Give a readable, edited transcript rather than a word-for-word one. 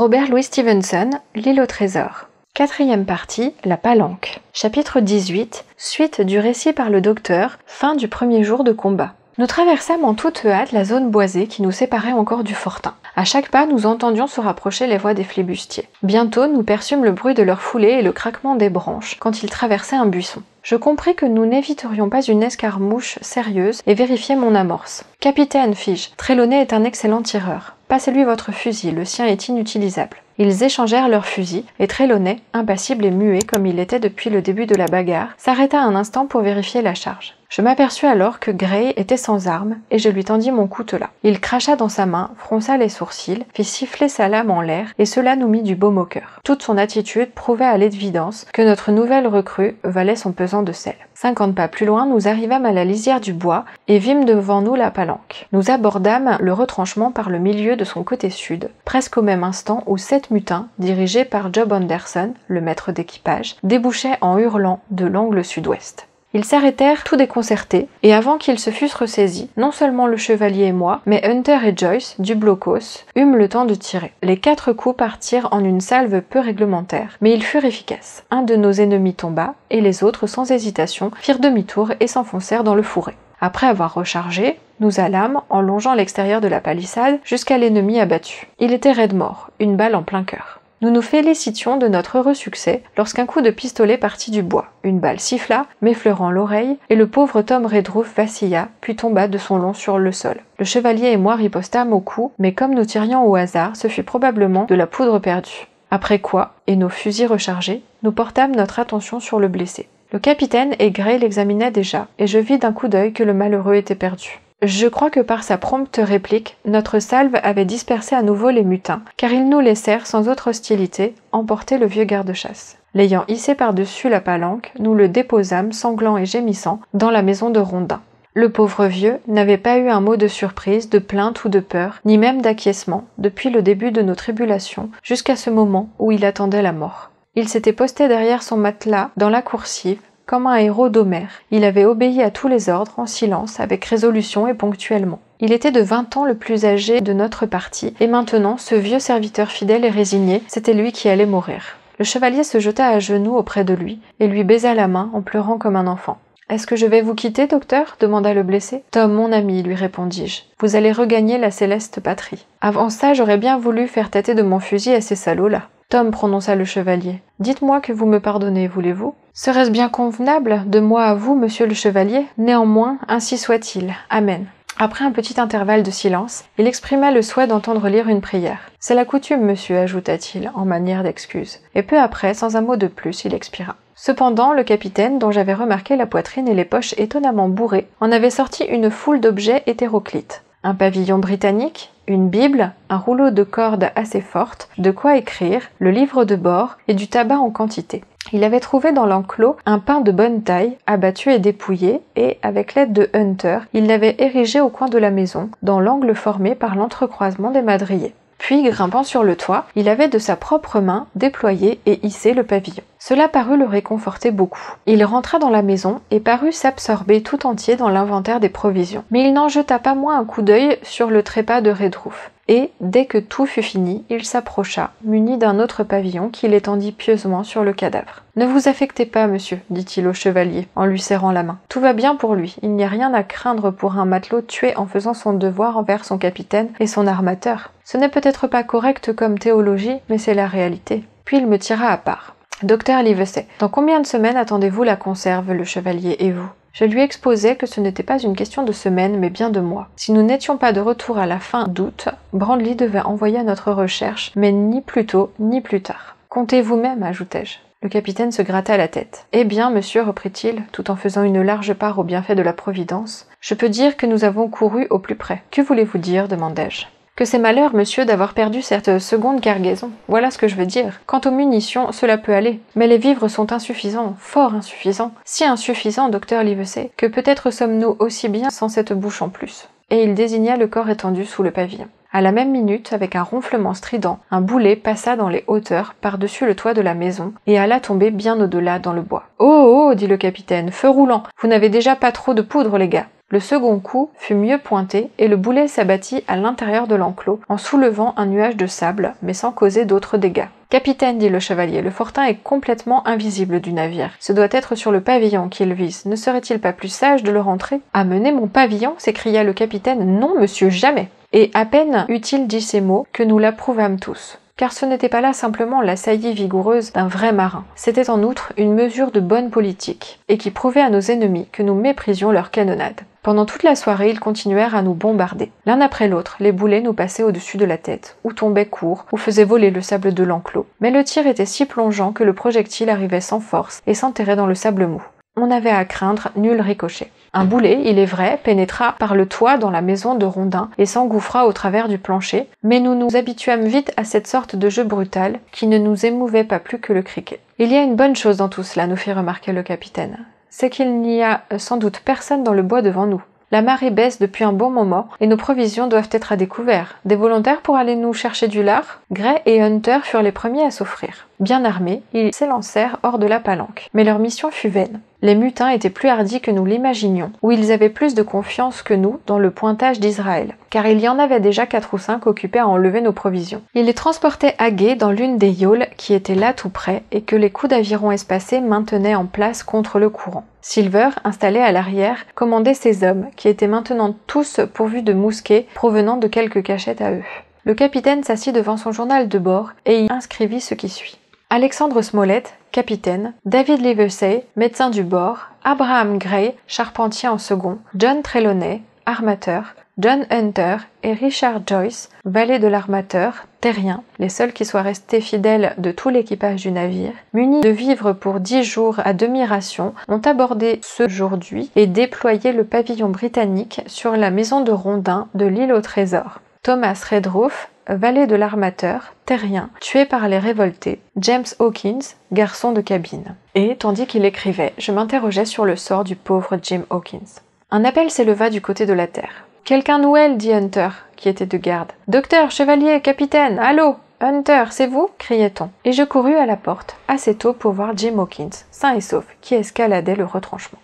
Robert Louis Stevenson, L'île au trésor. Quatrième partie, la palanque. Chapitre 18, suite du récit par le docteur, fin du premier jour de combat. Nous traversâmes en toute hâte la zone boisée qui nous séparait encore du fortin. À chaque pas, nous entendions se rapprocher les voix des flibustiers. Bientôt, nous perçûmes le bruit de leur foulée et le craquement des branches quand ils traversaient un buisson. Je compris que nous n'éviterions pas une escarmouche sérieuse et vérifiai mon amorce. « Capitaine, fis-je, Trelawney est un excellent tireur. Passez-lui votre fusil, le sien est inutilisable. » Ils échangèrent leurs fusils, et Trelawney, impassible et muet comme il était depuis le début de la bagarre, s'arrêta un instant pour vérifier la charge. Je m'aperçus alors que Gray était sans arme, et je lui tendis mon coutelas. Il cracha dans sa main, fronça les sourcils, fit siffler sa lame en l'air, et cela nous mit du baume au cœur. Toute son attitude prouvait à l'évidence que notre nouvelle recrue valait son pesant de sel. 50 pas plus loin, nous arrivâmes à la lisière du bois, et vîmes devant nous la palanque. Nous abordâmes le retranchement par le milieu de son côté sud, presque au même instant où 7 mutins, dirigés par Job Anderson, le maître d'équipage, débouchaient en hurlant de l'angle sud-ouest. Ils s'arrêtèrent tout déconcertés, et avant qu'ils se fussent ressaisis, non seulement le chevalier et moi, mais Hunter et Joyce, du blocos, eûmes le temps de tirer. Les 4 coups partirent en une salve peu réglementaire, mais ils furent efficaces. Un de nos ennemis tomba, et les autres, sans hésitation, firent demi-tour et s'enfoncèrent dans le fourré. Après avoir rechargé, nous allâmes, en longeant l'extérieur de la palissade, jusqu'à l'ennemi abattu. Il était raide mort, une balle en plein cœur. Nous nous félicitions de notre heureux succès lorsqu'un coup de pistolet partit du bois. Une balle siffla, m'effleurant l'oreille, et le pauvre Tom Redruth vacilla, puis tomba de son long sur le sol. Le chevalier et moi ripostâmes au coup, mais comme nous tirions au hasard, ce fut probablement de la poudre perdue. Après quoi, et nos fusils rechargés, nous portâmes notre attention sur le blessé. Le capitaine et Gray l'examinaient déjà, et je vis d'un coup d'œil que le malheureux était perdu. Je crois que par sa prompte réplique, notre salve avait dispersé à nouveau les mutins, car ils nous laissèrent sans autre hostilité emporter le vieux garde-chasse. L'ayant hissé par-dessus la palanque, nous le déposâmes, sanglant et gémissant, dans la maison de Rondin. Le pauvre vieux n'avait pas eu un mot de surprise, de plainte ou de peur, ni même d'acquiescement, depuis le début de nos tribulations, jusqu'à ce moment où il attendait la mort. Il s'était posté derrière son matelas, dans la coursive, comme un héros d'Homère. Il avait obéi à tous les ordres, en silence, avec résolution et ponctuellement. Il était de 20 ans le plus âgé de notre parti, et maintenant, ce vieux serviteur fidèle et résigné, c'était lui qui allait mourir. Le chevalier se jeta à genoux auprès de lui, et lui baisa la main en pleurant comme un enfant. « Est-ce que je vais vous quitter, docteur ?» demanda le blessé. « Tom, mon ami, lui répondis-je, vous allez regagner la céleste patrie. Avant ça, j'aurais bien voulu faire tâter de mon fusil à ces salauds-là. » Tom, prononça le chevalier, dites-moi que vous me pardonnez, voulez-vous ? Serait-ce bien convenable de moi à vous, monsieur le chevalier ? Néanmoins, ainsi soit-il. Amen. Après un petit intervalle de silence, il exprima le souhait d'entendre lire une prière. C'est la coutume, monsieur, ajouta-t-il, en manière d'excuse. Et peu après, sans un mot de plus, il expira. Cependant, le capitaine, dont j'avais remarqué la poitrine et les poches étonnamment bourrées, en avait sorti une foule d'objets hétéroclites. Un pavillon britannique, une Bible, un rouleau de corde assez forte, de quoi écrire, le livre de bord et du tabac en quantité. Il avait trouvé dans l'enclos un pain de bonne taille, abattu et dépouillé, et, avec l'aide de Hunter, il l'avait érigé au coin de la maison, dans l'angle formé par l'entrecroisement des madriers. Puis, grimpant sur le toit, il avait de sa propre main déployé et hissé le pavillon. Cela parut le réconforter beaucoup. Il rentra dans la maison et parut s'absorber tout entier dans l'inventaire des provisions. Mais il n'en jeta pas moins un coup d'œil sur le trépas de Redruth. Et, dès que tout fut fini, il s'approcha, muni d'un autre pavillon qu'il étendit pieusement sur le cadavre. « Ne vous affectez pas, monsieur, dit-il au chevalier, en lui serrant la main. Tout va bien pour lui, il n'y a rien à craindre pour un matelot tué en faisant son devoir envers son capitaine et son armateur. Ce n'est peut-être pas correct comme théologie, mais c'est la réalité. » Puis il me tira à part. « Docteur Livesey, dans combien de semaines attendez-vous la conserve, le chevalier et vous ?» Je lui exposai que ce n'était pas une question de semaines, mais bien de mois. Si nous n'étions pas de retour à la fin d'août, Brandley devait envoyer à notre recherche, mais ni plus tôt, ni plus tard. « Comptez vous-même, ajoutai-je. » Le capitaine se gratta la tête. « Eh bien, monsieur, reprit-il, tout en faisant une large part aux bienfaits de la Providence, je peux dire que nous avons couru au plus près. Que voulez-vous dire ? Demandai-je. Que c'est malheur, monsieur, d'avoir perdu cette seconde cargaison. Voilà ce que je veux dire. Quant aux munitions, cela peut aller. Mais les vivres sont insuffisants, fort insuffisants. Si insuffisants, docteur Livesey, que peut-être sommes-nous aussi bien sans cette bouche en plus. » Et il désigna le corps étendu sous le pavillon. À la même minute, avec un ronflement strident, un boulet passa dans les hauteurs, par-dessus le toit de la maison, et alla tomber bien au-delà dans le bois. « Oh, oh !» dit le capitaine, « feu roulant. Vous n'avez déjà pas trop de poudre, les gars. » Le second coup fut mieux pointé et le boulet s'abattit à l'intérieur de l'enclos en soulevant un nuage de sable, mais sans causer d'autres dégâts. « Capitaine, dit le chevalier, le fortin est complètement invisible du navire. Ce doit être sur le pavillon qu'il vise. Ne serait-il pas plus sage de le rentrer ?»« Amener mon pavillon » s'écria le capitaine. « Non, monsieur, jamais !» Et à peine eut-il dit ces mots que nous l'approuvâmes tous. Car ce n'était pas là simplement la saillie vigoureuse d'un vrai marin. C'était en outre une mesure de bonne politique, et qui prouvait à nos ennemis que nous méprisions leur canonnade. Pendant toute la soirée, ils continuèrent à nous bombarder. L'un après l'autre, les boulets nous passaient au-dessus de la tête, ou tombaient court, ou faisaient voler le sable de l'enclos. Mais le tir était si plongeant que le projectile arrivait sans force et s'enterrait dans le sable mou. On n'avait à craindre nul ricochet. Un boulet, il est vrai, pénétra par le toit dans la maison de Rondin et s'engouffra au travers du plancher, mais nous nous habituâmes vite à cette sorte de jeu brutal qui ne nous émouvait pas plus que le cricket. « Il y a une bonne chose dans tout cela, nous fit remarquer le capitaine. C'est qu'il n'y a sans doute personne dans le bois devant nous. La marée baisse depuis un bon moment et nos provisions doivent être à découvert. Des volontaires pour aller nous chercher du lard ?» Gray et Hunter furent les premiers à s'offrir. Bien armés, ils s'élancèrent hors de la palanque. Mais leur mission fut vaine. Les mutins étaient plus hardis que nous l'imaginions, ou ils avaient plus de confiance que nous dans le pointage d'Israël, car il y en avait déjà 4 ou 5 occupés à enlever nos provisions. Ils les transportaient à gué dans l'une des yaules qui était là tout près et que les coups d'aviron espacés maintenaient en place contre le courant. Silver, installé à l'arrière, commandait ses hommes, qui étaient maintenant tous pourvus de mousquets provenant de quelques cachettes à eux. Le capitaine s'assit devant son journal de bord et y inscrivit ce qui suit. Alexandre Smollett, capitaine, David Livesey, médecin du bord, Abraham Gray, charpentier en second, John Trelawney, armateur, John Hunter et Richard Joyce, valet de l'armateur, terrien, les seuls qui soient restés fidèles de tout l'équipage du navire, munis de vivres pour 10 jours à demi-ration, ont abordé ce aujourd'hui et déployé le pavillon britannique sur la maison de Rondin de l'île au Trésor. Thomas Redruth, valet de l'armateur, terrien, tué par les révoltés, James Hawkins, garçon de cabine. Et, tandis qu'il écrivait, je m'interrogeais sur le sort du pauvre Jim Hawkins. Un appel s'éleva du côté de la terre. « Quelqu'un Noël » dit Hunter, qui était de garde. « Docteur, chevalier, capitaine, allô !»« Hunter, c'est vous » criait-on. Et je courus à la porte, assez tôt pour voir Jim Hawkins, sain et sauf, qui escaladait le retranchement.